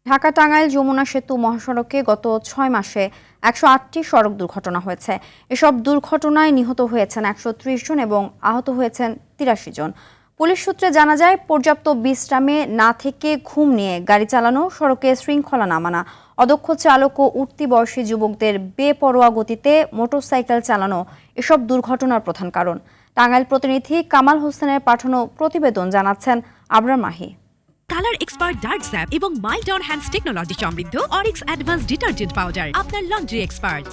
ঢাকা-টাঙ্গাইল যমুনা সেতু মহাসড়কে গত ৬ মাসে ১০৮টি সড়ক দুর্ঘটনা হয়েছে। এসব দুর্ঘটনায় নিহত হয়েছেন ১৩০ জন এবং আহত হয়েছেন ৮৩ জন। পুলিশ সূত্রে জানা যায়, পর্যাপ্ত বিশ্রামে না থেকে ঘুম নিয়ে গাড়ি চালানো, সড়কে শৃঙ্খলা না মানা, অদক্ষ চালক ও উঠতি বয়সী যুবকদের বেপরোয়া গতিতে মোটরসাইকেল চালানো এসব দুর্ঘটনার প্রধান কারণ। টাঙ্গাইল প্রতিনিধি কামাল হোসেনের পাঠানো প্রতিবেদন জানাচ্ছেন Abrar Mahi. Colour expert dark sap এবং মাইল্ড অন হ্যান্ডস টেকনোলজি সমৃদ্ধ অরিক্স অ্যাডভান্স ডিটারজেন্ট পাউডার আপনার লন্ড্রি এক্সপার্ট।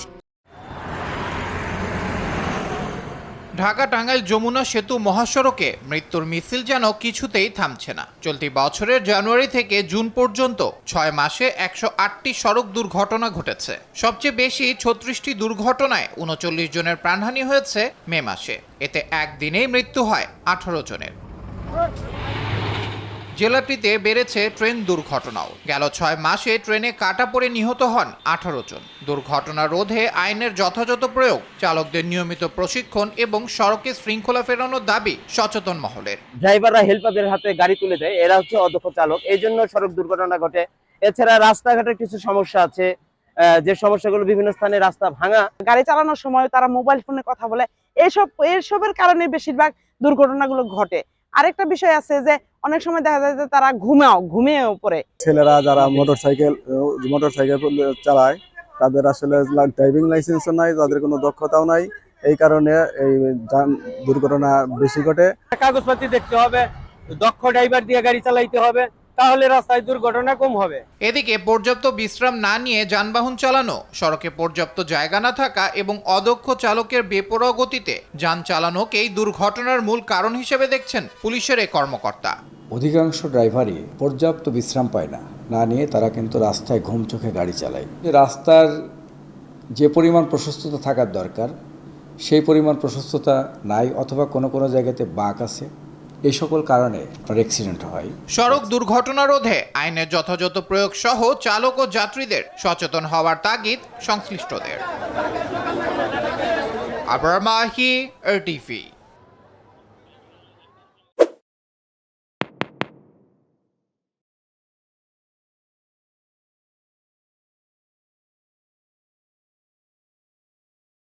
ঢাকা-টাঙ্গাইল যমুনা সেতু মহাসড়কে মৃত্যুর মিছিল যেন কিছুতেই থামছে না। চলতি বছরের জানুয়ারি থেকে জুন পর্যন্ত ৬ মাসে ১০৮টি সড়ক দুর্ঘটনা ঘটেছে। সবচেয়ে বেশি ৩৬টি দুর্ঘটনায় ৩৯ জনের প্রাণহানি হয়েছে মে মাসে। এতে একদিনেই মৃত্যু হয় ১৮ জনের। জেলাটিতে বেড়েছে ট্রেন দুর্ঘটনাও। গেল ৬ মাসে ট্রেনে কাটা পড়ে নিহত হন ১৮ জন। দুর্ঘটনা রোধে আইনের যথাযথ প্রয়োগ, চালকদের নিয়মিত প্রশিক্ষণ এবং সড়কে শৃঙ্খলা ফেরানোর দাবি সচেতন মহলের। ড্রাইভাররা হেল্পারদের হাতে গাড়ি তুলে দেয়, এরা হচ্ছে অদক্ষ চালক, এই জন্য সড়ক দুর্ঘটনা ঘটে। এছাড়া রাস্তাঘাটের কিছু সমস্যা আছে, যে সমস্যাগুলো বিভিন্ন স্থানে রাস্তা ভাঙা, গাড়ি চালানোর সময় তারা মোবাইল ফোনে কথা বলে, এসবের কারণে বেশিরভাগ দুর্ঘটনাগুলো ঘটে। আরেকটা বিষয় আছে যে অনেক সময় দেখা যায় যে তারা ঘুমিয়েও পড়ে। ছেলেরা যারা মোটরসাইকেল চালায় তাদের আসলে ড্রাইভিং লাইসেন্সও নাই, তাদের কোনো দক্ষতাও নাই, এই কারণে এই দুর্ঘটনা বেশি ঘটে। কাগজপত্র দেখতে হবে, দক্ষ ড্রাইভার দিয়ে গাড়ি চালাইতে হবে, তাহলে রাস্তায় দুর্ঘটনা কম হবে। এদিকে পর্যাপ্ত বিশ্রাম না নিয়ে যানবাহন চালানো, সড়কে পর্যাপ্ত জায়গা না থাকা এবং অদক্ষ চালকের বেপরোয়া গতিতে যান চালানোকেই দুর্ঘটনার মূল কারণ হিসেবে দেখছেন পুলিশের এই কর্মকর্তা। অধিকাংশ ড্রাইভারই পর্যাপ্ত বিশ্রাম পায় না নিয়ে তারা কিন্তু রাস্তায় ঘুম চোখে গাড়ি চালায়। রাস্তার যে পরিমাণ প্রশস্ততা থাকার দরকার সেই পরিমাণ প্রশস্ততা নাই, অথবা কোনো জায়গাতে বাঁক আছে। এই সকল কারণে অ্যাক্সিডেন্ট হয়। সড়ক দুর্ঘটনা রোধে আইনের যথাযথ প্রয়োগ সহ চালক ও যাত্রীদের সচেতন হওয়ার তাগিদ সংশ্লিষ্টদের। আবরার মাহি, RTV।